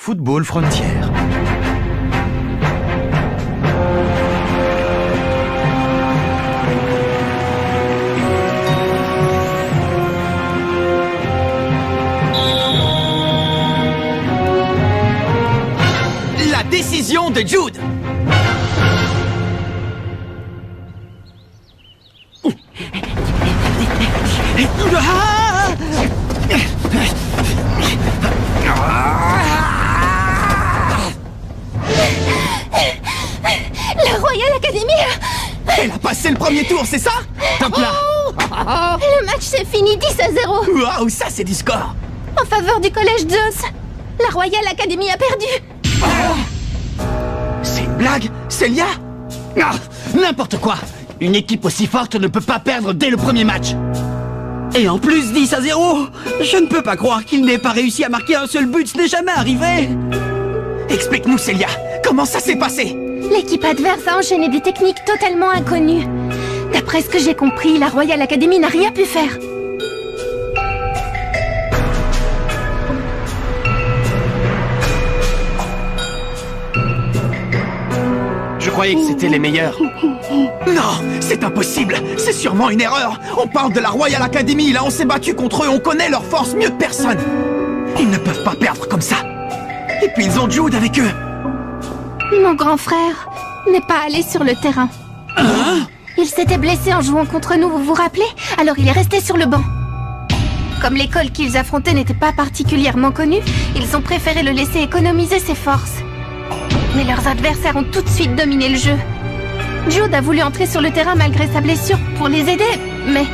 Football Frontières. La décision de Jude. La Royal Academy a... Elle a passé le premier tour, c'est ça? Top là. Le match s'est fini 10-0 Waouh, ça c'est du score. en faveur du collège Zeus. La Royal Academy a perdu. C'est une blague, Célia? Ah, n'importe quoi. Une équipe aussi forte ne peut pas perdre dès le premier match. Et en plus 10-0. Je ne peux pas croire qu'il n'ait pas réussi à marquer un seul but, ce n'est jamais arrivé. Explique-nous, Célia, comment ça s'est passé? L'équipe adverse a enchaîné des techniques totalement inconnues. D'après ce que j'ai compris, la Royal Academy n'a rien pu faire. Je croyais que c'était les meilleurs. Non, c'est impossible. C'est sûrement une erreur. On parle de la Royal Academy, là on s'est battu contre eux, on connaît leur force mieux que personne. Ils ne peuvent pas perdre comme ça. Et puis ils ont Jude avec eux. Mon grand frère n'est pas allé sur le terrain. Il s'était blessé en jouant contre nous, vous vous rappelez? Alors il est resté sur le banc. Comme l'école qu'ils affrontaient n'était pas particulièrement connue, ils ont préféré le laisser économiser ses forces. Mais leurs adversaires ont tout de suite dominé le jeu. Jude a voulu entrer sur le terrain malgré sa blessure pour les aider, mais...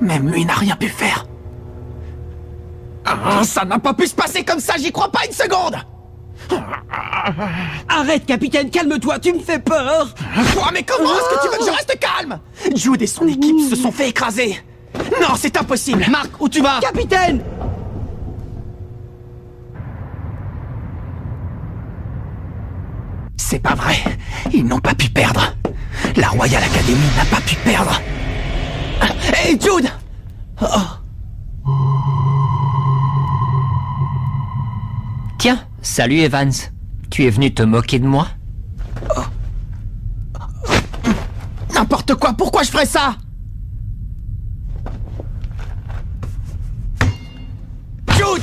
Même lui n'a rien pu faire. Ah, ça n'a pas pu se passer comme ça, j'y crois pas une seconde. Arrête, capitaine, calme-toi, tu me fais peur. Quoi, mais comment est-ce que tu veux que je reste calme? Jude et son équipe se sont fait écraser. Non, c'est impossible. Marc, où tu vas? Capitaine! C'est pas vrai. Ils n'ont pas pu perdre. La Royal Academy n'a pas pu perdre. Hé, Jude! Oh. Tiens, salut Evans. Tu es venu te moquer de moi? N'importe quoi, pourquoi je ferais ça? Jude!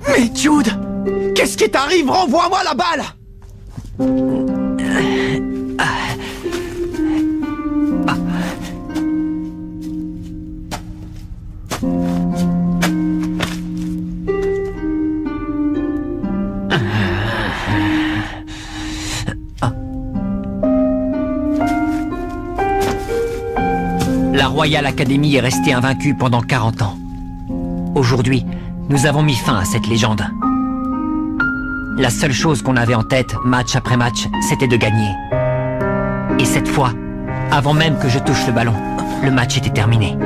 Mais Jude! Qu'est-ce qui t'arrive? Renvoie-moi la balle! La Royal Academy est restée invaincue pendant 40 ans. Aujourd'hui, nous avons mis fin à cette légende. La seule chose qu'on avait en tête, match après match, c'était de gagner. Et cette fois, avant même que je touche le ballon, le match était terminé.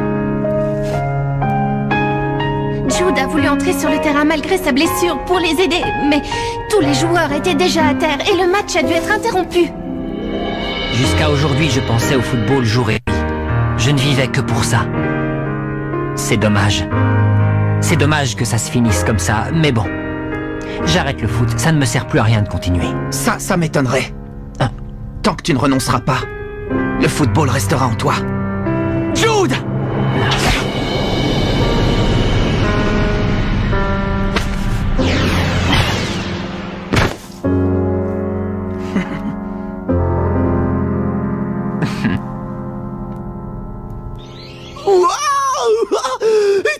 Jude a voulu entrer sur le terrain malgré sa blessure pour les aider, mais tous les joueurs étaient déjà à terre et le match a dû être interrompu. Jusqu'à aujourd'hui, je pensais au football jour et nuit. Je ne vivais que pour ça. C'est dommage. C'est dommage que ça se finisse comme ça, mais bon. J'arrête le foot, ça ne me sert plus à rien de continuer. Ça m'étonnerait. Tant que tu ne renonceras pas, le football restera en toi. Jude!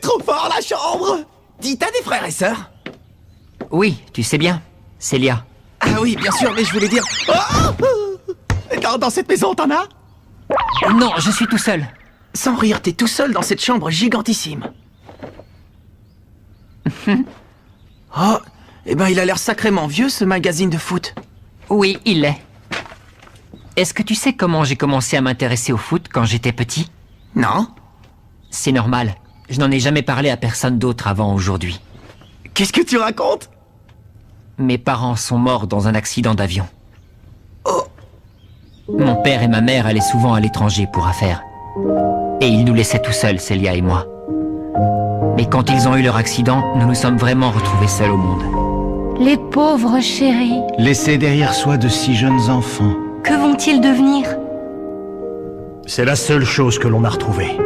Trop fort la chambre! Dis, t'as des frères et sœurs? Oui, tu sais bien, Célia. Ah oui, bien sûr, mais je voulais dire... Dans cette maison, t'en as? Non, je suis tout seul. Sans rire, t'es tout seul dans cette chambre gigantissime. Oh, eh ben il a l'air sacrément vieux, ce magazine de foot. Oui, il l'est. Est-ce que tu sais comment j'ai commencé à m'intéresser au foot quand j'étais petit? Non? C'est normal. Je n'en ai jamais parlé à personne d'autre avant aujourd'hui. Qu'est-ce que tu racontes? Mes parents sont morts dans un accident d'avion. Oh. Mon père et ma mère allaient souvent à l'étranger pour affaires. Et ils nous laissaient tout seuls, Célia et moi. Mais quand ils ont eu leur accident, nous nous sommes vraiment retrouvés seuls au monde. Les pauvres chéris. Laissés derrière soi de si jeunes enfants. Que vont-ils devenir? C'est la seule chose que l'on a retrouvée.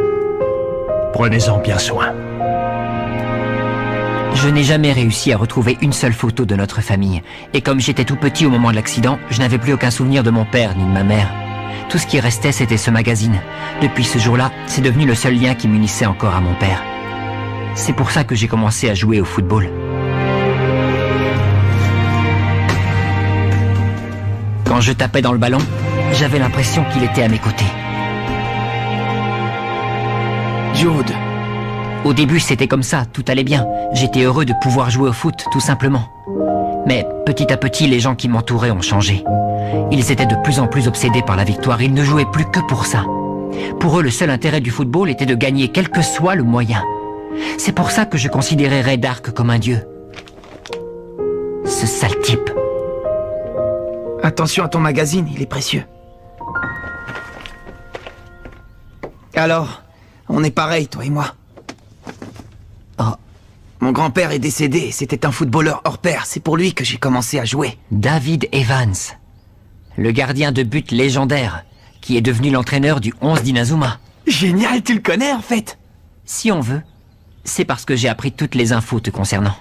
Prenez-en bien soin. Je n'ai jamais réussi à retrouver une seule photo de notre famille. Et comme j'étais tout petit au moment de l'accident, je n'avais plus aucun souvenir de mon père ni de ma mère. Tout ce qui restait, c'était ce magazine. Depuis ce jour-là, c'est devenu le seul lien qui m'unissait encore à mon père. C'est pour ça que j'ai commencé à jouer au football. Quand je tapais dans le ballon, j'avais l'impression qu'il était à mes côtés. Jude. Au début, c'était comme ça, tout allait bien. J'étais heureux de pouvoir jouer au foot, tout simplement. Mais petit à petit, les gens qui m'entouraient ont changé. Ils étaient de plus en plus obsédés par la victoire, ils ne jouaient plus que pour ça. Pour eux, le seul intérêt du football était de gagner, quel que soit le moyen. C'est pour ça que je considérais Ray Dark comme un dieu. Ce sale type. Attention à ton magazine, il est précieux. Alors, on est pareil, toi et moi. Oh. Mon grand-père est décédé et c'était un footballeur hors pair. C'est pour lui que j'ai commencé à jouer. David Evans, le gardien de but légendaire, qui est devenu l'entraîneur du 11 d'Inazuma. Génial, tu le connais en fait? Si on veut. C'est parce que j'ai appris toutes les infos te concernant.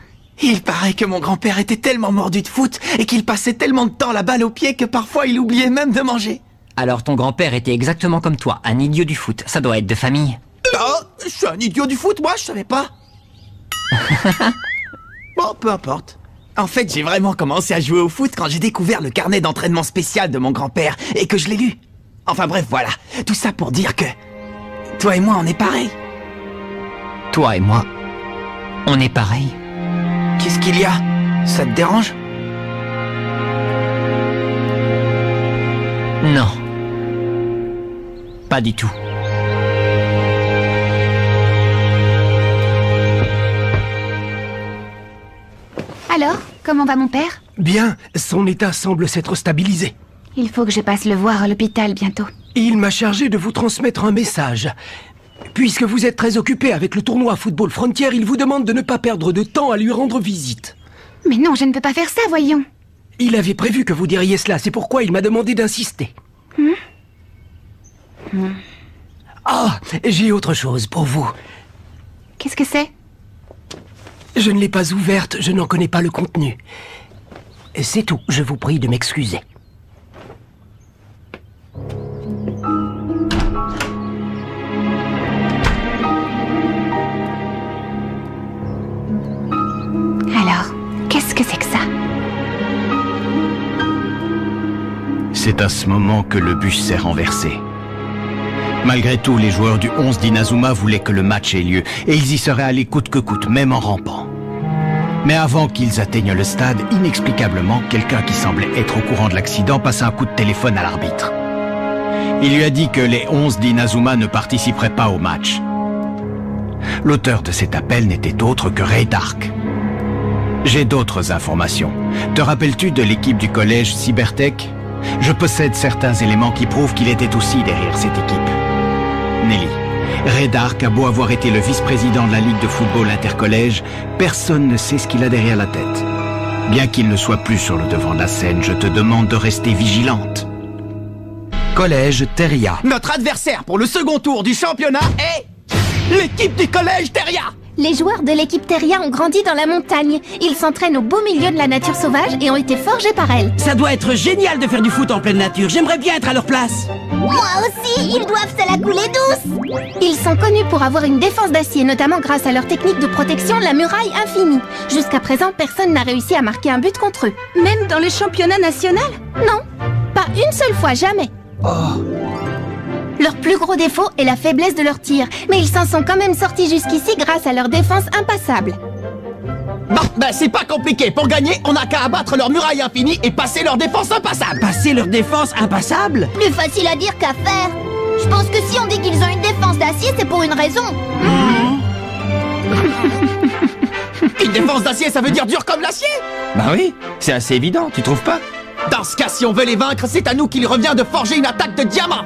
Il paraît que mon grand-père était tellement mordu de foot et qu'il passait tellement de temps la balle au pied que parfois il oubliait même de manger. Alors ton grand-père était exactement comme toi, un idiot du foot. Ça doit être de famille. Oh, je suis un idiot du foot, moi, je savais pas. Bon, peu importe. En fait, j'ai vraiment commencé à jouer au foot quand j'ai découvert le carnet d'entraînement spécial de mon grand-père et que je l'ai lu. Enfin bref, voilà. Tout ça pour dire que... toi et moi, on est pareils. Toi et moi, on est pareil. Qu'est-ce qu'il y a? Ça te dérange? Non. Pas du tout. Alors, comment va mon père? Bien, son état semble s'être stabilisé. Il faut que je passe le voir à l'hôpital bientôt. Il m'a chargé de vous transmettre un message. Puisque vous êtes très occupé avec le tournoi Football Frontier, il vous demande de ne pas perdre de temps à lui rendre visite. Mais non, je ne peux pas faire ça, voyons. Il avait prévu que vous diriez cela, c'est pourquoi il m'a demandé d'insister. Ah, j'ai autre chose pour vous. Qu'est-ce que c'est? Je ne l'ai pas ouverte, je n'en connais pas le contenu. C'est tout, je vous prie de m'excuser. Alors, qu'est-ce que c'est que ça? C'est à ce moment que le bus s'est renversé. Malgré tout, les joueurs du 11 d'Inazuma voulaient que le match ait lieu, et ils y seraient allés coûte que coûte, même en rampant. Mais avant qu'ils atteignent le stade, inexplicablement, quelqu'un qui semblait être au courant de l'accident passa un coup de téléphone à l'arbitre. Il lui a dit que les 11 d'Inazuma ne participeraient pas au match. L'auteur de cet appel n'était autre que Ray Dark. J'ai d'autres informations. Te rappelles-tu de l'équipe du collège Cybertech? Je possède certains éléments qui prouvent qu'il était aussi derrière cette équipe. Nelly, Ray Dark a beau avoir été le vice-président de la Ligue de football intercollège, personne ne sait ce qu'il a derrière la tête. Bien qu'il ne soit plus sur le devant de la scène, je te demande de rester vigilante. Collège Teria. Notre adversaire pour le second tour du championnat est... l'équipe du collège Teria. Les joueurs de l'équipe Teria ont grandi dans la montagne. Ils s'entraînent au beau milieu de la nature sauvage et ont été forgés par elle. Ça doit être génial de faire du foot en pleine nature. J'aimerais bien être à leur place. Moi aussi, ils doivent se la couler douce. Ils sont connus pour avoir une défense d'acier, notamment grâce à leur technique de protection, la muraille infinie. Jusqu'à présent, personne n'a réussi à marquer un but contre eux. Même dans le championnat national? Non, pas une seule fois, jamais. Leur plus gros défaut est la faiblesse de leur tir, mais ils s'en sont quand même sortis jusqu'ici grâce à leur défense impassable. Bon, ben c'est pas compliqué. Pour gagner, on n'a qu'à abattre leur muraille infinie et passer leur défense impassable. Passer leur défense impassable? Plus facile à dire qu'à faire. Je pense que si on dit qu'ils ont une défense d'acier, c'est pour une raison. Une défense d'acier, ça veut dire dur comme l'acier? Bah oui, c'est assez évident, tu trouves pas? Dans ce cas, si on veut les vaincre, c'est à nous qu'il revient de forger une attaque de diamant.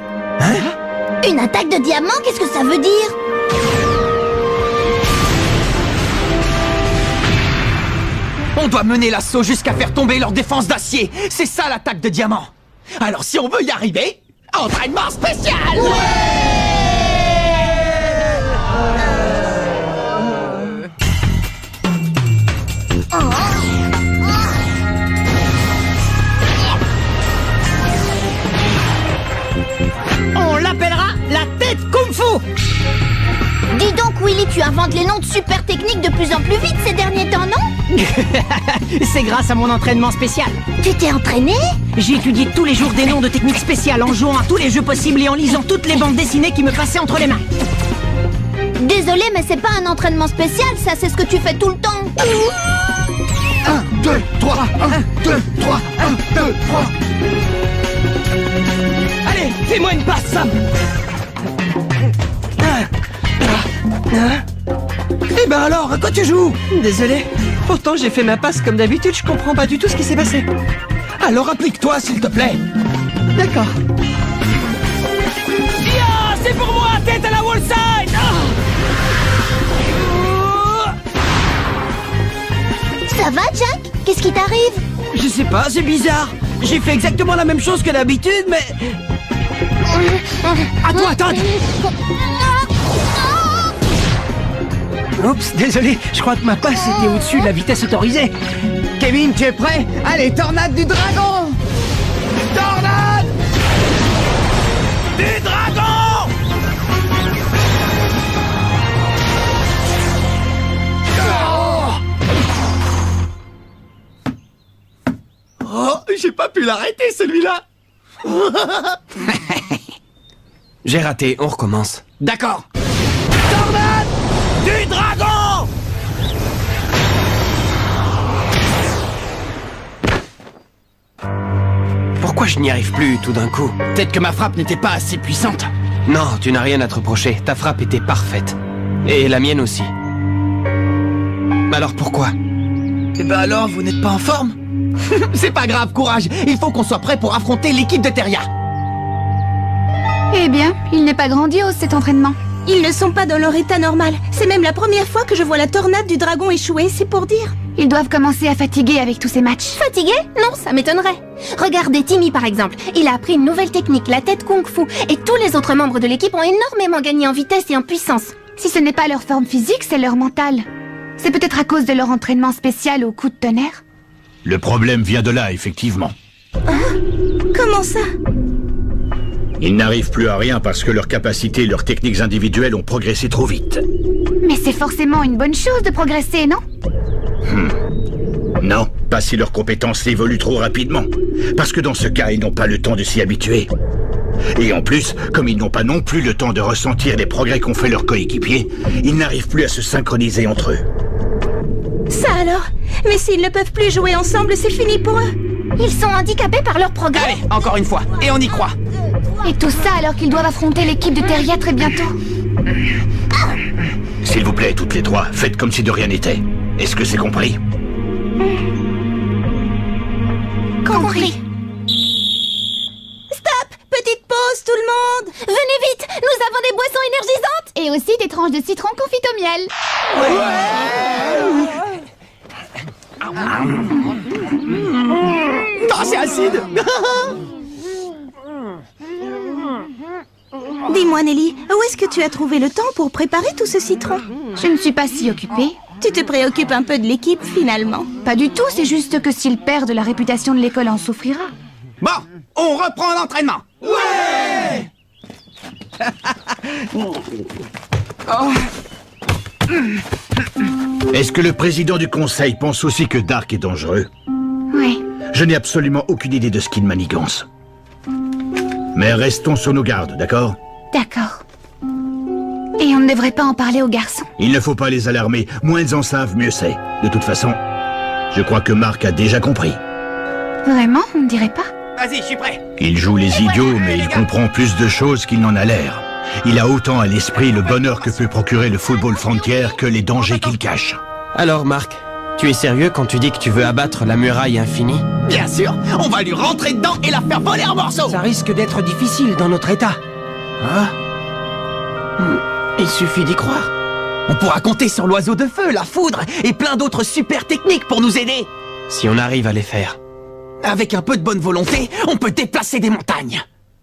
Une attaque de diamant, qu'est-ce que ça veut dire? On doit mener l'assaut jusqu'à faire tomber leur défense d'acier. C'est ça l'attaque de diamant. Alors si on veut y arriver, entraînement spécial. On l'appellera la tête Kung Fu. Dis donc, Willy, tu inventes les noms de super techniques de plus en plus vite ces derniers temps, non? C'est grâce à mon entraînement spécial. Tu t'es entraîné? J'ai étudié tous les jours des noms de techniques spéciales en jouant à tous les jeux possibles et en lisant toutes les bandes dessinées qui me passaient entre les mains. Désolé, mais c'est pas un entraînement spécial, ça, c'est ce que tu fais tout le temps. 1, 2, 3, 1, 2, 3, 1, 2, 3. Allez, fais-moi une passe, Sam. Eh ben alors, à quoi tu joues? Désolé. Pourtant, j'ai fait ma passe comme d'habitude, je comprends pas du tout ce qui s'est passé. Alors applique-toi, s'il te plaît. D'accord. C'est pour moi, tête à la wall side. Ça va, Jack? Qu'est-ce qui t'arrive? Je sais pas, c'est bizarre. J'ai fait exactement la même chose que d'habitude, mais... À toi, Todd. Oups, désolé, je crois que ma passe était au-dessus de la vitesse autorisée. Kevin, tu es prêt? Allez, tornade du dragon! Tornade du dragon! Oh, j'ai pas pu l'arrêter, celui-là! J'ai raté, on recommence. D'accord. Tornade du dragon! Pourquoi je n'y arrive plus tout d'un coup? Peut-être que ma frappe n'était pas assez puissante. Non, tu n'as rien à te reprocher. Ta frappe était parfaite. Et la mienne aussi. Alors pourquoi? Eh ben alors, vous n'êtes pas en forme? C'est pas grave, courage. Il faut qu'on soit prêt pour affronter l'équipe de Teria. Eh bien, il n'est pas grandiose cet entraînement. Ils ne sont pas dans leur état normal. C'est même la première fois que je vois la tornade du dragon échouer, c'est pour dire. Ils doivent commencer à fatiguer avec tous ces matchs. Fatigué? Non, ça m'étonnerait. Regardez Timmy par exemple. Il a appris une nouvelle technique, la tête Kung Fu. Et tous les autres membres de l'équipe ont énormément gagné en vitesse et en puissance. Si ce n'est pas leur forme physique, c'est leur mental. C'est peut-être à cause de leur entraînement spécial au coup de tonnerre. Le problème vient de là, effectivement. Comment ça? Ils n'arrivent plus à rien parce que leurs capacités et leurs techniques individuelles ont progressé trop vite. Mais c'est forcément une bonne chose de progresser, non? Non, pas si leurs compétences évoluent trop rapidement. Parce que dans ce cas, ils n'ont pas le temps de s'y habituer. Et en plus, comme ils n'ont pas non plus le temps de ressentir les progrès qu'ont fait leurs coéquipiers, ils n'arrivent plus à se synchroniser entre eux. Ça alors? Mais s'ils ne peuvent plus jouer ensemble, c'est fini pour eux. Ils sont handicapés par leur progrès. Allez, encore une fois, et on y croit. Et tout ça alors qu'ils doivent affronter l'équipe de Teria très bientôt. S'il vous plaît, toutes les trois, faites comme si de rien n'était. Est-ce que c'est compris? Compris. Stop! Petite pause, tout le monde! Venez vite, nous avons des boissons énergisantes. Et aussi des tranches de citron confites au miel. Oh, c'est acide. Dis-moi Nelly, où est-ce que tu as trouvé le temps pour préparer tout ce citron? Je ne suis pas si occupée. Tu te préoccupes un peu de l'équipe finalement. Pas du tout, c'est juste que s'ils perdent, la réputation de l'école en souffrira. Bon, on reprend l'entraînement. Ouais. Est-ce que le président du conseil pense aussi que Dark est dangereux? Oui. Je n'ai absolument aucune idée de ce qu'il manigance. Mais restons sur nos gardes, d'accord? D'accord. Et on ne devrait pas en parler aux garçons. Il ne faut pas les alarmer. Moins ils en savent, mieux c'est. De toute façon, je crois que Mark a déjà compris. Vraiment, on ne dirait pas? Vas-y, je suis prêt. Il joue les idiots, mais il comprend plus de choses qu'il n'en a l'air. Il a autant à l'esprit le bonheur que peut procurer le football frontière que les dangers qu'il cache. Alors Mark, Tu es sérieux quand tu dis que tu veux abattre la muraille infinie? Bien sûr, on va lui rentrer dedans et la faire voler en morceaux. Ça risque d'être difficile dans notre état. Ah. Il suffit d'y croire. On pourra compter sur l'oiseau de feu, la foudre et plein d'autres super techniques pour nous aider. Si on arrive à les faire. Avec un peu de bonne volonté, on peut déplacer des montagnes.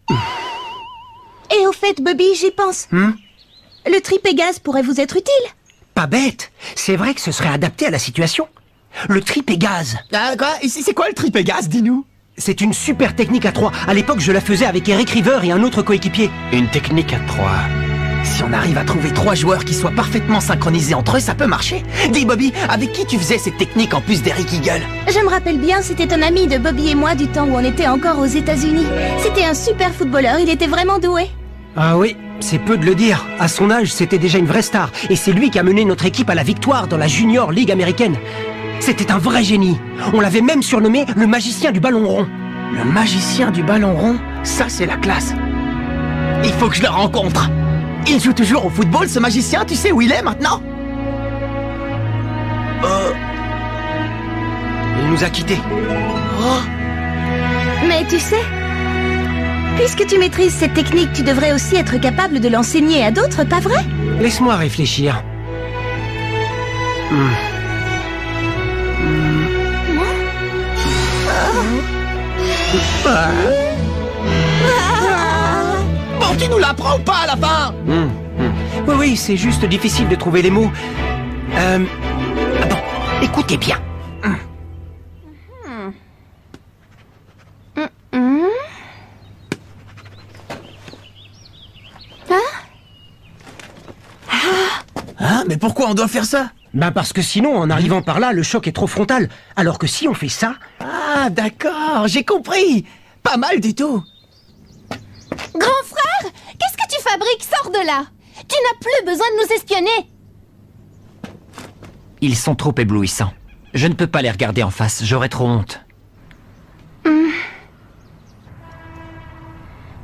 Et au fait, Bobby, j'y pense. Le tripégaz pourrait vous être utile. Pas bête. C'est vrai que ce serait adapté à la situation. Le tripégaz. Ah, quoi? C'est quoi le tripégaz, dis-nous? C'est une super technique à 3. À l'époque, je la faisais avec Eric River et un autre coéquipier. Une technique à 3. Si on arrive à trouver 3 joueurs qui soient parfaitement synchronisés entre eux, ça peut marcher. Dis Bobby, avec qui tu faisais cette technique en plus d'Eric Eagle? Je me rappelle bien, c'était un ami de Bobby et moi du temps où on était encore aux États-Unis. C'était un super footballeur, il était vraiment doué. Ah oui, c'est peu de le dire. À son âge, c'était déjà une vraie star. Et c'est lui qui a mené notre équipe à la victoire dans la Junior League américaine. C'était un vrai génie. On l'avait même surnommé le magicien du ballon rond. Le magicien du ballon rond? Ça, c'est la classe. Il faut que je le rencontre. Il joue toujours au football, ce magicien, tu sais où il est maintenant? Il nous a quittés. Oh. Mais tu sais, puisque tu maîtrises cette technique, tu devrais aussi être capable de l'enseigner à d'autres, pas vrai? Laisse-moi réfléchir. Bon, tu nous l'apprends ou pas à la fin? Oui, c'est juste difficile de trouver les mots. Bon, écoutez bien. Ah, mais pourquoi on doit faire ça? Ben parce que sinon, en arrivant par là, le choc est trop frontal. Alors que si on fait ça... Ah, d'accord, j'ai compris. Pas mal du tout. Grand frère, qu'est-ce que tu fabriques? Sors de là. Tu n'as plus besoin de nous espionner. Ils sont trop éblouissants. Je ne peux pas les regarder en face, j'aurais trop honte.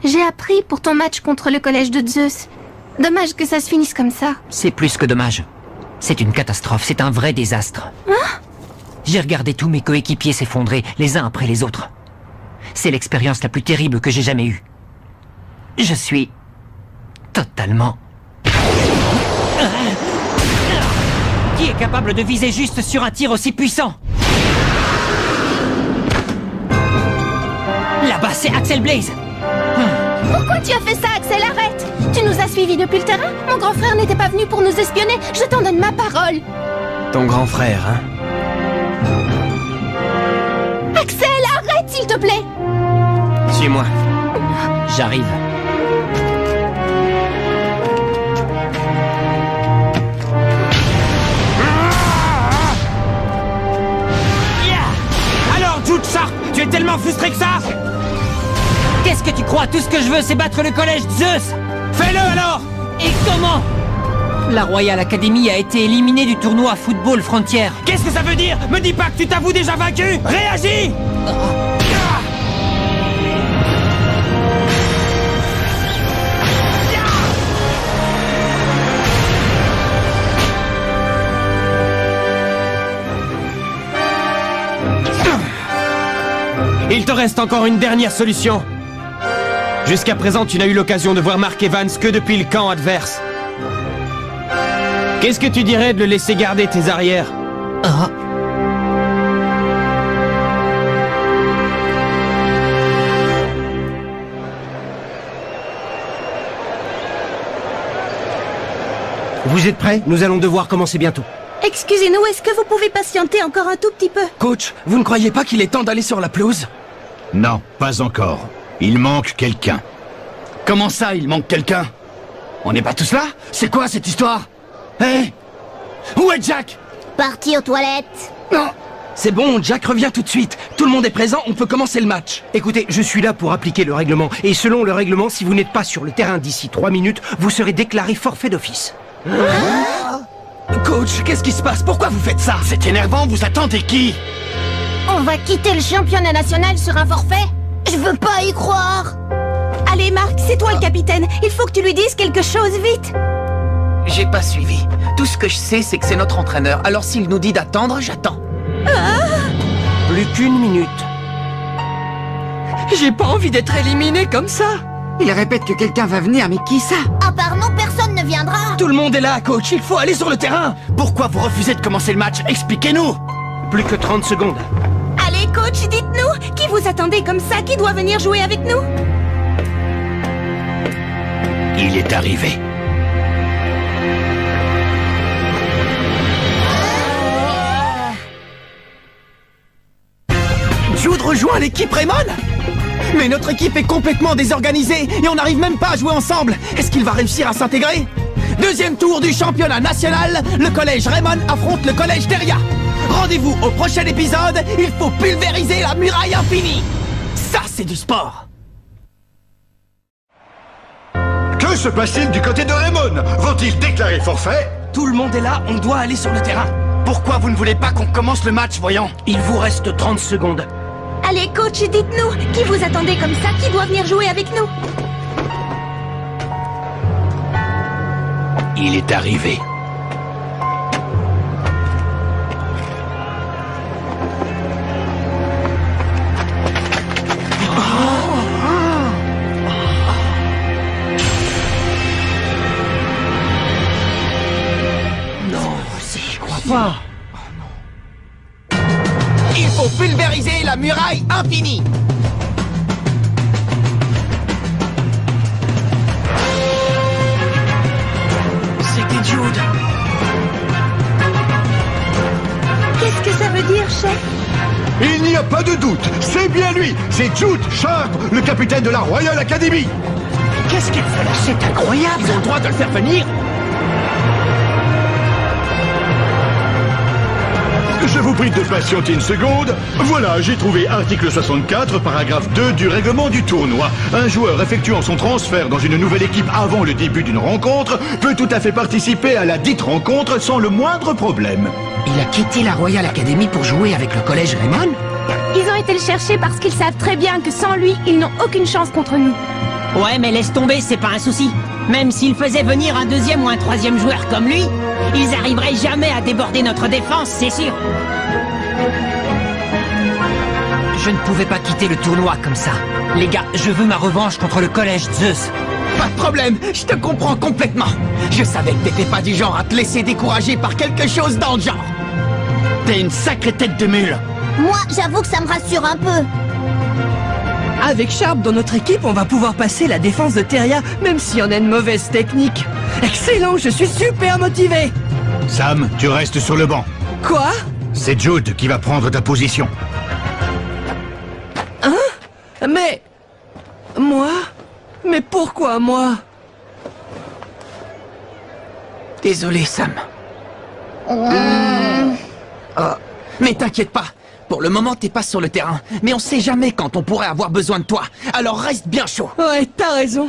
J'ai appris pour ton match contre le collège de Zeus. Dommage que ça se finisse comme ça. C'est plus que dommage. C'est une catastrophe, c'est un vrai désastre. J'ai regardé tous mes coéquipiers s'effondrer, les uns après les autres. C'est l'expérience la plus terrible que j'ai jamais eue. Je suis... totalement... Qui est capable de viser juste sur un tir aussi puissant? Là-bas, c'est Axel Blaze. Pourquoi tu as fait ça, Axel? Arrête! Tu nous as suivis depuis le terrain? Mon grand frère n'était pas venu pour nous espionner. Je t'en donne ma parole. Ton grand frère, hein? Axel, arrête, s'il te plaît! Suis-moi. J'arrive. Alors, Jude Sharp, tu es tellement frustré que ça? Qu'est-ce que tu crois? Tout ce que je veux, c'est battre le collège Zeus! Fais-le alors! Et comment? La Royal Academy a été éliminée du tournoi Football Frontier. Qu'est-ce que ça veut dire? Me dis pas que tu t'avoues déjà vaincu! Réagis! Il te reste encore une dernière solution. Jusqu'à présent, tu n'as eu l'occasion de voir Mark Evans que depuis le camp adverse. Qu'est-ce que tu dirais de le laisser garder tes arrières? Vous êtes prêts? Nous allons devoir commencer bientôt. Excusez-nous, est-ce que vous pouvez patienter encore un tout petit peu? Coach, vous ne croyez pas qu'il est temps d'aller sur la pelouse? Non, pas encore. Il manque quelqu'un. Comment ça, il manque quelqu'un? On n'est pas tous là? C'est quoi cette histoire? Hé? Où est Jack? Parti aux toilettes. Non. C'est bon, Jack revient tout de suite. Tout le monde est présent, on peut commencer le match. Écoutez, je suis là pour appliquer le règlement. Et selon le règlement, si vous n'êtes pas sur le terrain d'ici 3 minutes, vous serez déclaré forfait d'office. Coach, qu'est-ce qui se passe? Pourquoi vous faites ça? C'est énervant, vous attendez qui? On va quitter le championnat national sur un forfait? Je veux pas y croire. Allez, Marc, c'est toi le capitaine. Il faut que tu lui dises quelque chose, vite. J'ai pas suivi. Tout ce que je sais, c'est que c'est notre entraîneur. Alors s'il nous dit d'attendre, j'attends. Plus qu'une minute. J'ai pas envie d'être éliminé comme ça. Il répète que quelqu'un va venir, mais qui ça? À part nous, personne ne viendra. Tout le monde est là, coach. Il faut aller sur le terrain. Pourquoi vous refusez de commencer le match? Expliquez-nous. Plus que 30 secondes. Allez, coach, dites-nous, qui vous attendez comme ça? Qui doit venir jouer avec nous? Il est arrivé. Jude rejoint l'équipe Raymond? Mais notre équipe est complètement désorganisée et on n'arrive même pas à jouer ensemble. Est-ce qu'il va réussir à s'intégrer? Deuxième tour du championnat national, le collège Raymond affronte le collège Teria. Rendez-vous au prochain épisode, il faut pulvériser la muraille infinie. Ça, c'est du sport. Que se passe-t-il du côté de Raymond? Vont-ils déclarer forfait? Tout le monde est là, on doit aller sur le terrain. Pourquoi vous ne voulez pas qu'on commence le match, voyons? Il vous reste 30 secondes. Allez, coach, dites-nous, qui vous attendez comme ça? Qui doit venir jouer avec nous? Il est arrivé. Pas. Il faut pulvériser la muraille infinie. C'était Jude. Qu'est-ce que ça veut dire, chef? Il n'y a pas de doute, c'est bien lui. C'est Jude Sharp, le capitaine de la Royal Academy. Qu'est-ce qu'il fait là? C'est incroyable. Ils ont le droit de le faire venir. Je vous prie de patienter une seconde. Voilà, j'ai trouvé article 64, paragraphe 2 du règlement du tournoi. Un joueur effectuant son transfert dans une nouvelle équipe avant le début d'une rencontre peut tout à fait participer à la dite rencontre sans le moindre problème. Il a quitté la Royal Academy pour jouer avec le collège Raymond? Ils ont été le chercher parce qu'ils savent très bien que sans lui, ils n'ont aucune chance contre nous. Ouais, mais laisse tomber, c'est pas un souci. Même s'ils faisaient venir un deuxième ou un troisième joueur comme lui, ils arriveraient jamais à déborder notre défense, c'est sûr. Je ne pouvais pas quitter le tournoi comme ça. Les gars, je veux ma revanche contre le collège Zeus. Pas de problème, je te comprends complètement. Je savais que t'étais pas du genre à te laisser décourager par quelque chose dans le genre. T'es une sacrée tête de mule. Moi, j'avoue que ça me rassure un peu. Avec Sharp dans notre équipe, on va pouvoir passer la défense de Teria, même si on a une mauvaise technique. Excellent, je suis super motivé. Sam, tu restes sur le banc. Quoi? C'est Jude qui va prendre ta position. Hein? Mais... moi? Mais pourquoi moi? Désolé, Sam. Oh. Mais t'inquiète pas. Pour le moment, t'es pas sur le terrain. Mais on sait jamais quand on pourrait avoir besoin de toi. Alors reste bien chaud. Ouais, t'as raison.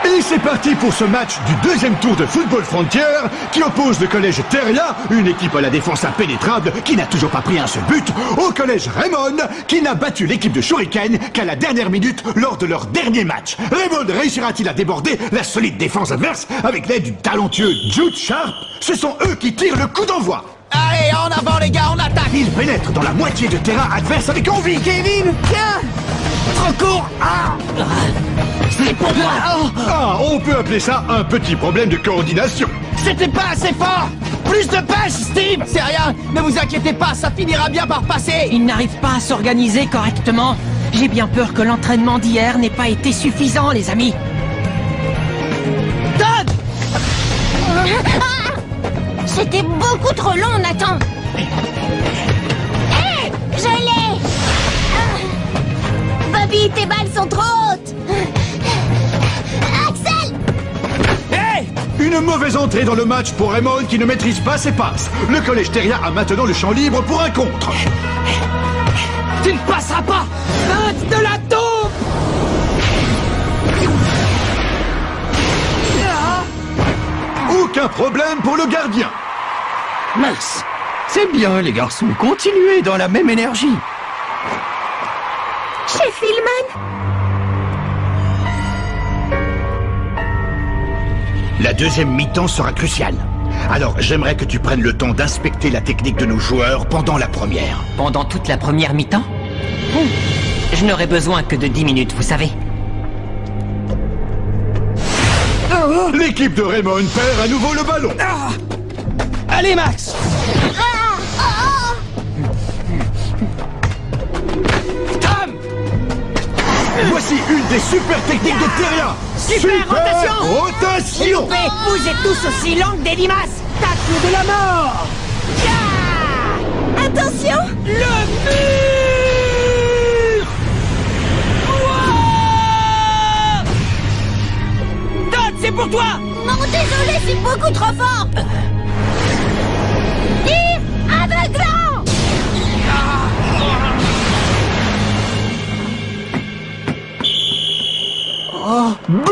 Et c'est parti pour ce match du deuxième tour de Football Frontier qui oppose le collège Teria, une équipe à la défense impénétrable qui n'a toujours pas pris un seul but, au collège Raymond qui n'a battu l'équipe de Shuriken qu'à la dernière minute lors de leur dernier match. Raymond réussira-t-il à déborder la solide défense adverse avec l'aide du talentueux Jude Sharp? Ce sont eux qui tirent le coup d'envoi. Allez, en avant les gars, on attaque. Ils pénètrent dans la moitié de terrain adverse avec envie. Kevin, viens. Trop court. C'est pour moi. Ah, on peut appeler ça un petit problème de coordination. C'était pas assez fort. Plus de pêche, Steve. C'est rien, ne vous inquiétez pas, ça finira bien par passer. Ils n'arrivent pas à s'organiser correctement. J'ai bien peur que l'entraînement d'hier n'ait pas été suffisant, les amis. Todd. C'était beaucoup trop long, Nathan. Hé, je l'ai. Bobby, tes balles sont trop hautes. Axel. Hey. Une mauvaise entrée dans le match pour Raymond qui ne maîtrise pas ses passes. Le collège Teria a maintenant le champ libre pour un contre. Tu ne passeras pas. Feinte de la taupe. Aucun problème pour le gardien. Mince. C'est bien, les garçons. Continuez dans la même énergie. Chef Hillman? La deuxième mi-temps sera cruciale. Alors, j'aimerais que tu prennes le temps d'inspecter la technique de nos joueurs pendant la première. Pendant toute la première mi-temps? Je n'aurai besoin que de 10 minutes, vous savez. L'équipe de Raymond perd à nouveau le ballon. Allez, Max! Tom! Voici une des super techniques de Teria. Super rotation! Rotation! Loupé, vous êtes tous aussi longs que des limaces! Tacle de la mort! Attention! Le mur! Wow! Todd, c'est pour toi! Non, désolé, c'est beaucoup trop fort! Tir aveuglant! But!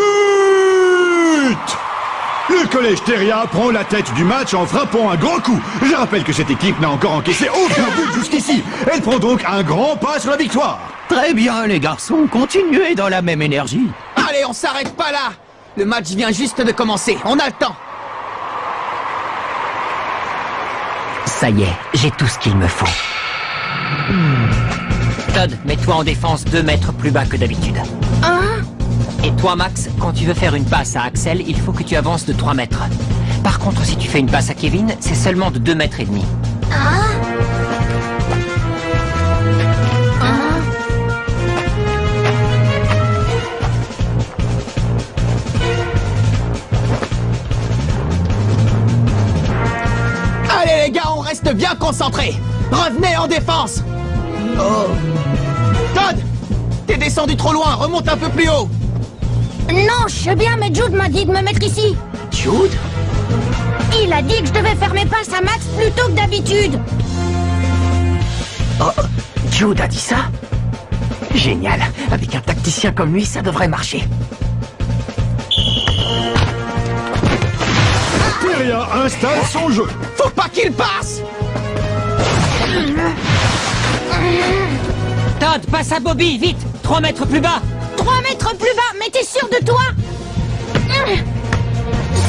Le collège Teria prend la tête du match en frappant un grand coup. Je rappelle que cette équipe n'a encore encaissé aucun but jusqu'ici. Elle prend donc un grand pas sur la victoire. Très bien, les garçons, continuez dans la même énergie. Allez, on s'arrête pas là. Le match vient juste de commencer, on a le temps. Ça y est, j'ai tout ce qu'il me faut. Todd, mets-toi en défense 2 mètres plus bas que d'habitude. Et toi, Max, quand tu veux faire une passe à Axel, il faut que tu avances de 3 mètres. Par contre, si tu fais une passe à Kevin, c'est seulement de 2 mètres et demi. Allez, les gars, on reste bien concentrés. Revenez en défense. Todd, t'es descendu trop loin, remonte un peu plus haut. Non, je sais bien, mais Jude m'a dit de me mettre ici. Jude? Il a dit que je devais faire mes passes à Max plus tôt que d'habitude. Oh, Jude a dit ça? Génial. Avec un tacticien comme lui, ça devrait marcher. Teria installe son jeu. Faut pas qu'il passe! Todd, passe à Bobby, vite! 3 mètres plus bas! 3 mètres plus bas, mais t'es sûr de toi?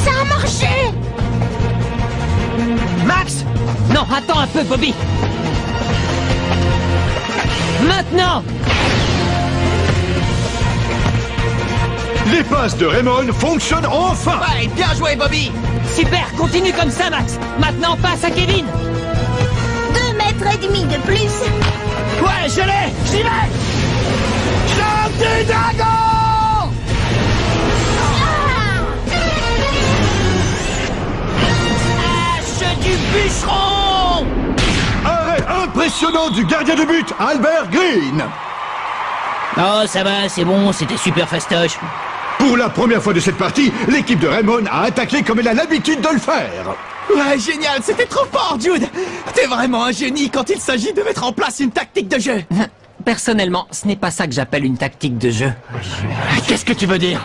Ça a marché! Max! Non, attends un peu, Bobby! Maintenant! Les passes de Raymond fonctionnent enfin. Ouais, bien joué, Bobby! Super, continue comme ça, Max! Maintenant, passe à Kevin! 2 mètres et demi de plus. Ouais, je l'ai! J'y vais! Gentil dragon! Hache du bûcheron! Arrêt impressionnant du gardien de but, Albert Green. Oh, ça va, c'est bon, c'était super fastoche. Pour la première fois de cette partie, l'équipe de Raymond a attaqué comme elle a l'habitude de le faire. Ouais, génial, c'était trop fort, Jude! T'es vraiment un génie quand il s'agit de mettre en place une tactique de jeu! Personnellement, ce n'est pas ça que j'appelle une tactique de jeu. Qu'est-ce que tu veux dire?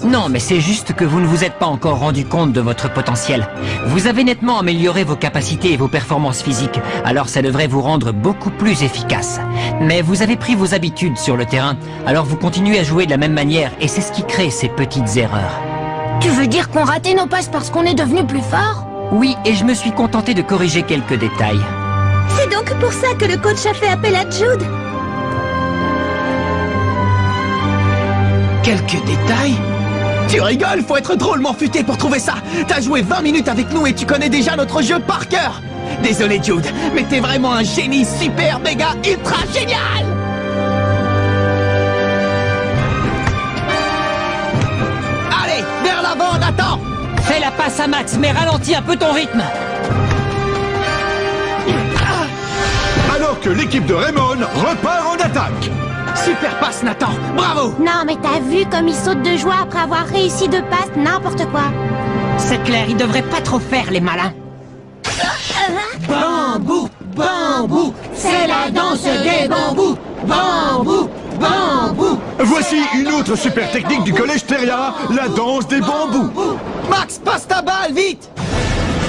Non, mais c'est juste que vous ne vous êtes pas encore rendu compte de votre potentiel. Vous avez nettement amélioré vos capacités et vos performances physiques, alors ça devrait vous rendre beaucoup plus efficace. Mais vous avez pris vos habitudes sur le terrain, alors vous continuez à jouer de la même manière, et c'est ce qui crée ces petites erreurs. Tu veux dire qu'on ratait nos passes parce qu'on est devenu plus fort? Oui, et je me suis contenté de corriger quelques détails. C'est donc pour ça que le coach a fait appel à Jude. Quelques détails? Tu rigoles, faut être drôlement futé pour trouver ça. T'as joué 20 minutes avec nous et tu connais déjà notre jeu par cœur. Désolé Jude, mais t'es vraiment un génie super méga ultra génial. Allez, vers l'avant, Nathan. Fais la passe à Max, mais ralentis un peu ton rythme. Alors que l'équipe de Raymond repart en attaque. Super passe, Nathan. Bravo. Non, mais t'as vu comme il saute de joie après avoir réussi 2 passes, n'importe quoi. C'est clair, ils devraient pas trop faire les malins. Bambou, bambou, c'est la danse des bambous. Bambou, bambou. Voici une autre super technique du collège Teria, la danse des bambous. Max, passe ta balle, vite.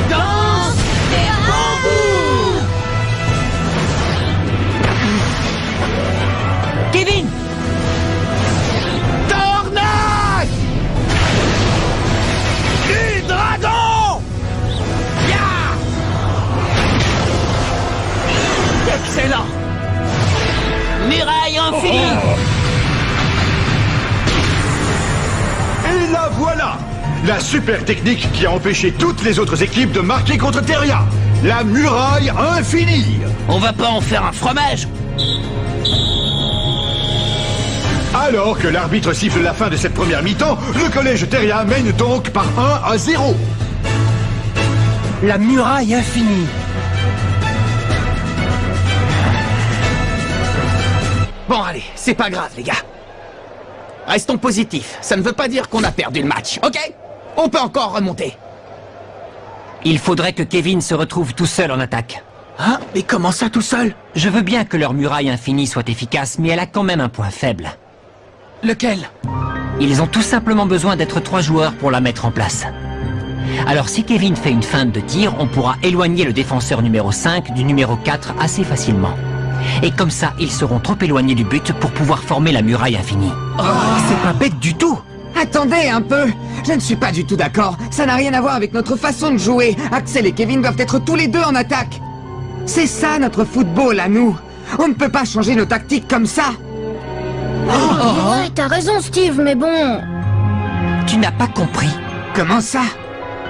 Danse des bambous. Kevin! Tornade! la super technique qui a empêché toutes les autres équipes de marquer contre Theria. La muraille infinie. On va pas en faire un fromage? Alors que l'arbitre siffle la fin de cette première mi-temps, le collège Theria mène donc par 1-0. La muraille infinie. Bon, allez, c'est pas grave, les gars. Restons positifs. Ça ne veut pas dire qu'on a perdu le match, ok? On peut encore remonter. Il faudrait que Kevin se retrouve tout seul en attaque. Hein? Mais comment ça, tout seul? Je veux bien que leur muraille infinie soit efficace, mais elle a quand même un point faible. Lequel? Ils ont tout simplement besoin d'être 3 joueurs pour la mettre en place. Alors si Kevin fait une feinte de tir, on pourra éloigner le défenseur numéro 5 du numéro 4 assez facilement. Et comme ça, ils seront trop éloignés du but pour pouvoir former la muraille infinie. Oh, c'est pas bête du tout! Attendez un peu! Je ne suis pas du tout d'accord. Ça n'a rien à voir avec notre façon de jouer. Axel et Kevin doivent être tous les deux en attaque. C'est ça notre football à nous. On ne peut pas changer nos tactiques comme ça. Ouais, t'as raison, Steve, mais bon... Tu n'as pas compris. Comment ça?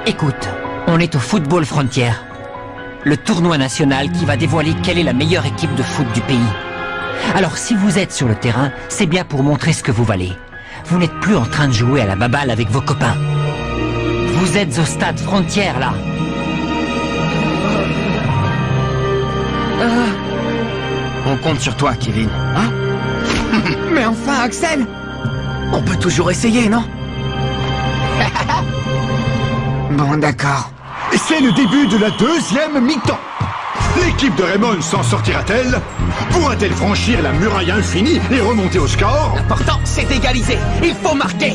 Écoute, on est au Football Frontier. Le tournoi national qui va dévoiler quelle est la meilleure équipe de foot du pays. Alors si vous êtes sur le terrain, c'est bien pour montrer ce que vous valez. Vous n'êtes plus en train de jouer à la baballe avec vos copains. Vous êtes au stade Frontière, là. On compte sur toi, Kevin. Hein? Mais enfin, Axel! On peut toujours essayer, non? Bon, d'accord. C'est le début de la deuxième mi-temps. L'équipe de Raymond s'en sortira-t-elle? Pourra-t-elle franchir la muraille infinie et remonter au score? L'important, c'est d'égaliser. Il faut marquer.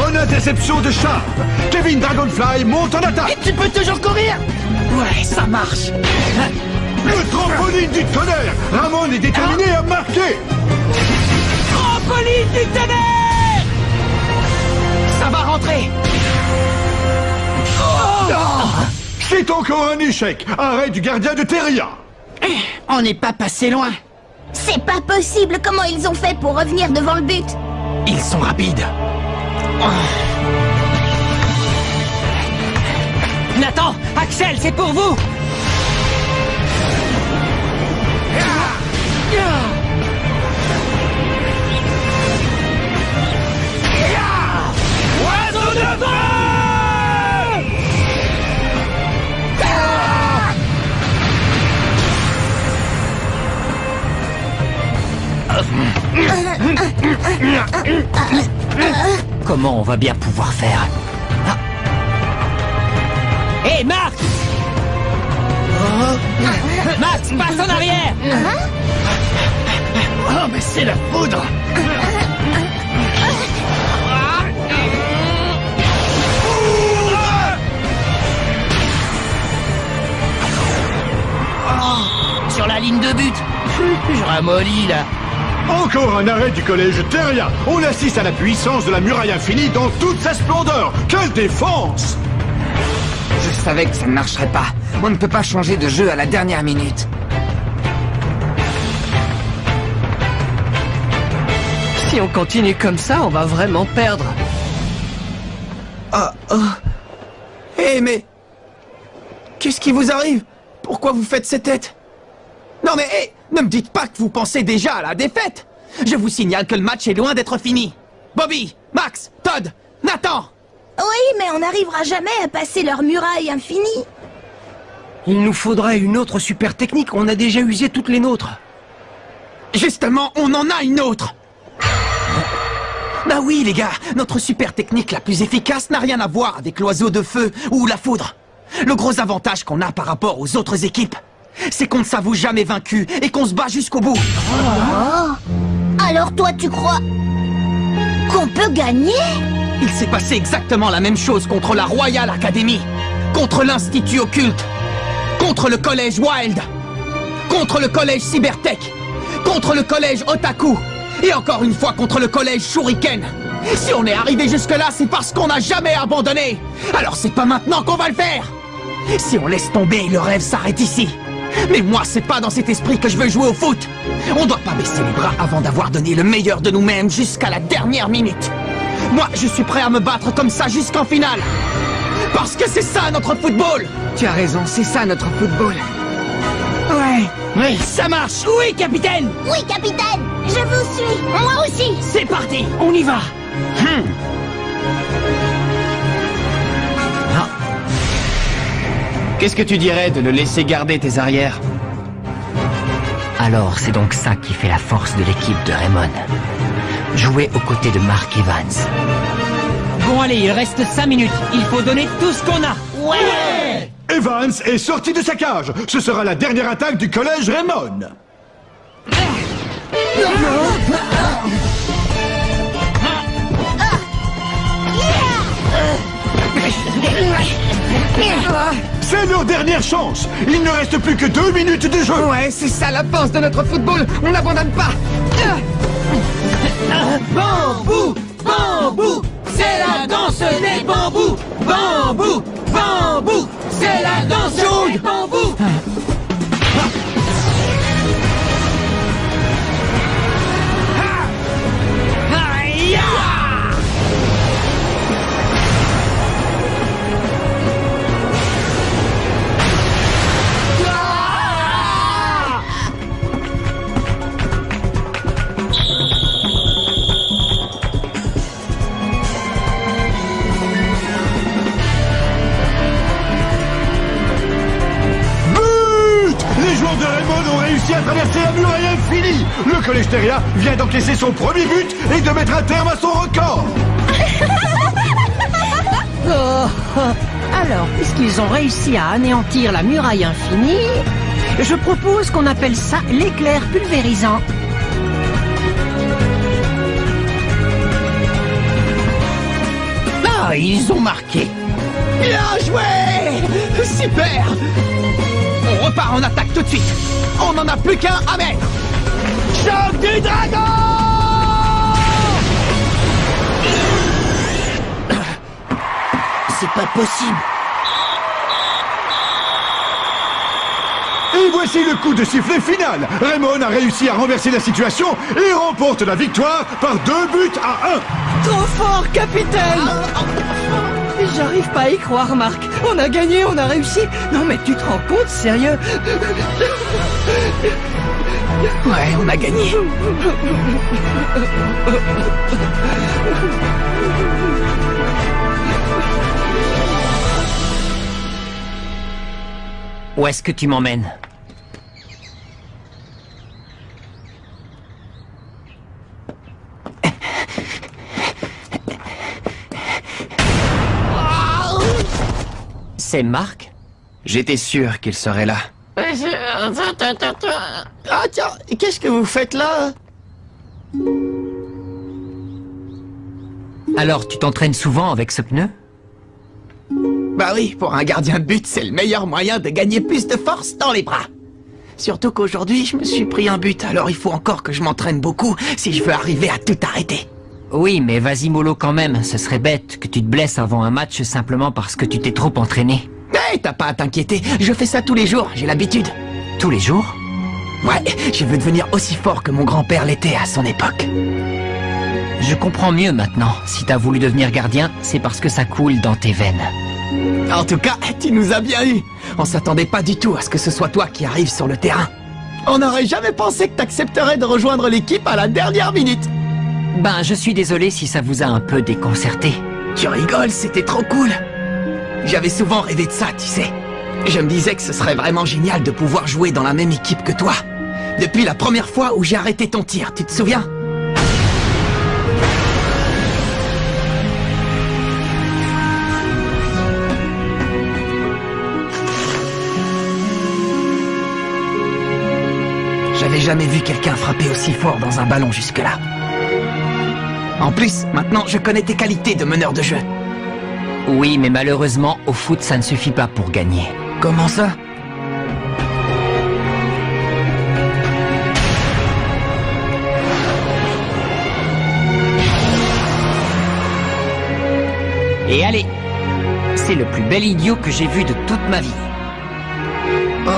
Bonne interception de Sharp. Kevin Dragonfly monte en attaque. Et tu peux toujours courir? Ouais, ça marche. Le trampoline du tonnerre. Ramon est déterminé à marquer. Trampoline du tonnerre! Ça va rentrer. C'est encore un échec. Arrêt du gardien de Theria. On n'est pas passé loin. C'est pas possible. Comment ils ont fait pour revenir devant le but? Ils sont rapides. Nathan, Axel, c'est pour vous. Oiseau de feu! Comment on va bien pouvoir faire? Hé, Max! Max, passe en arrière! Oh, mais c'est la poudre! Sur la ligne de but! Je ramollis, là! Encore un arrêt du collège Theria. On assiste à la puissance de la muraille infinie dans toute sa splendeur. Quelle défense! Je savais que ça ne marcherait pas. On ne peut pas changer de jeu à la dernière minute. Si on continue comme ça, on va vraiment perdre. Hé, mais... Qu'est-ce qui vous arrive? Pourquoi vous faites cette tête? Non mais, hé, ne me dites pas que vous pensez déjà à la défaite. Je vous signale que le match est loin d'être fini. Bobby, Max, Todd, Nathan! Oui, mais on n'arrivera jamais à passer leur muraille infinie. Il nous faudrait une autre super technique, on a déjà usé toutes les nôtres. Justement, on en a une autre. Bah oui, les gars, notre super technique la plus efficace n'a rien à voir avec l'oiseau de feu ou la foudre. Le gros avantage qu'on a par rapport aux autres équipes, c'est qu'on ne s'avoue jamais vaincu et qu'on se bat jusqu'au bout. Oh. Alors toi, tu crois qu'on peut gagner? Il s'est passé exactement la même chose contre la Royal Academy, contre l'Institut Occulte, contre le collège Wild, contre le collège Cybertech, contre le collège Otaku, et encore une fois contre le collège Shuriken. Si on est arrivé jusque-là, c'est parce qu'on n'a jamais abandonné. Alors c'est pas maintenant qu'on va le faire. Si on laisse tomber, le rêve s'arrête ici. Mais moi, c'est pas dans cet esprit que je veux jouer au foot. On doit pas baisser les bras avant d'avoir donné le meilleur de nous-mêmes jusqu'à la dernière minute. Moi, je suis prêt à me battre comme ça jusqu'en finale. Parce que c'est ça notre football. Tu as raison, c'est ça notre football. Ouais. Oui, ça marche. Oui, capitaine. Oui, capitaine. Je vous suis. Moi aussi. C'est parti, on y va. Qu'est-ce que tu dirais de le laisser garder tes arrières? Alors, c'est donc ça qui fait la force de l'équipe de Raymond. Jouer aux côtés de Mark Evans. Bon allez, il reste 5 minutes. Il faut donner tout ce qu'on a. Ouais! Evans est sorti de sa cage. Ce sera la dernière attaque du collège Raymond. C'est leur dernière chance. Il ne reste plus que 2 minutes de jeu. Ouais, c'est ça la force de notre football. On n'abandonne pas. Bambou, bambou, c'est la danse des bambous. Bambou, bambou, c'est la danse des bambous. À traverser la muraille infinie. Le collège Teria vient d'encaisser son premier but et de mettre un terme à son record. Alors, puisqu'ils ont réussi à anéantir la muraille infinie, je propose qu'on appelle ça l'éclair pulvérisant. Ah, ils ont marqué. Bien joué. Super. On repart en attaque tout de suite. On n'en a plus qu'un à mettre. Choc du dragon! C'est pas possible. Et voici le coup de sifflet final. Raymond a réussi à renverser la situation et remporte la victoire par 2 buts à 1. Trop fort, capitaine. J'arrive pas à y croire, Marc. On a gagné, on a réussi. Non, mais tu te rends compte, sérieux? Ouais, on a gagné. Où est-ce que tu m'emmènes? C'est Marc? J'étais sûr qu'il serait là. Ah tiens, qu'est-ce que vous faites là? Alors, tu t'entraînes souvent avec ce pneu? Bah oui, pour un gardien de but, c'est le meilleur moyen de gagner plus de force dans les bras. Surtout qu'aujourd'hui, je me suis pris un but, alors il faut encore que je m'entraîne beaucoup si je veux arriver à tout arrêter. Oui, mais vas-y mollo quand même, ce serait bête que tu te blesses avant un match simplement parce que tu t'es trop entraîné. Mais t'as pas à t'inquiéter, je fais ça tous les jours, j'ai l'habitude. Tous les jours? Ouais, je veux devenir aussi fort que mon grand-père l'était à son époque. Je comprends mieux maintenant. Si t'as voulu devenir gardien, c'est parce que ça coule dans tes veines. En tout cas, tu nous as bien eu. On s'attendait pas du tout à ce que ce soit toi qui arrives sur le terrain. On n'aurait jamais pensé que t'accepterais de rejoindre l'équipe à la dernière minute. Ben, je suis désolé si ça vous a un peu déconcerté. Tu rigoles, c'était trop cool. J'avais souvent rêvé de ça, tu sais. Je me disais que ce serait vraiment génial de pouvoir jouer dans la même équipe que toi. Depuis la première fois où j'ai arrêté ton tir, tu te souviens? J'avais jamais vu quelqu'un frapper aussi fort dans un ballon jusque-là. En plus, maintenant, je connais tes qualités de meneur de jeu. Oui, mais malheureusement, au foot, ça ne suffit pas pour gagner. Comment ça? Et allez, c'est le plus bel idiot que j'ai vu de toute ma vie. Oh,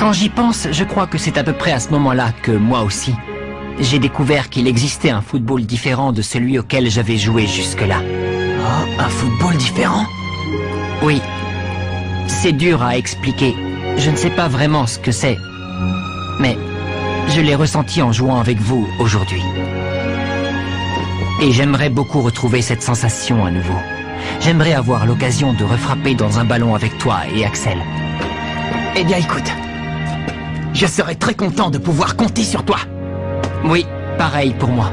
Quand j'y pense, je crois que c'est à peu près à ce moment-là que moi aussi, j'ai découvert qu'il existait un football différent de celui auquel j'avais joué jusque-là. Oh, un football différent? Oui. C'est dur à expliquer. Je ne sais pas vraiment ce que c'est. Mais je l'ai ressenti en jouant avec vous aujourd'hui. Et j'aimerais beaucoup retrouver cette sensation à nouveau. J'aimerais avoir l'occasion de refrapper dans un ballon avec toi et Axel. Eh bien écoute, je serais très content de pouvoir compter sur toi. Oui, pareil pour moi.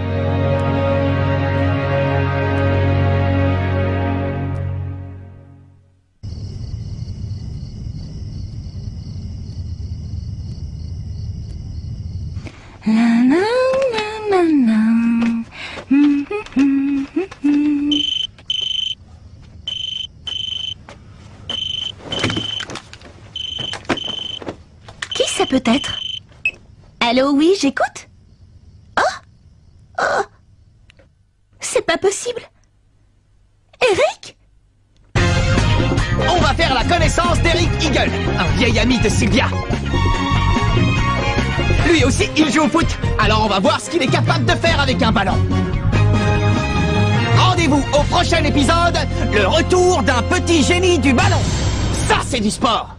Qui ça peut être? Allô, oui, j'écoute? Oh! C'est pas possible! Eric? On va faire la connaissance d'Eric Eagle, un vieil ami de Sylvia. Lui aussi, il joue au foot, alors on va voir ce qu'il est capable de faire avec un ballon. Rendez-vous au prochain épisode, le retour d'un petit génie du ballon. Ça, c'est du sport.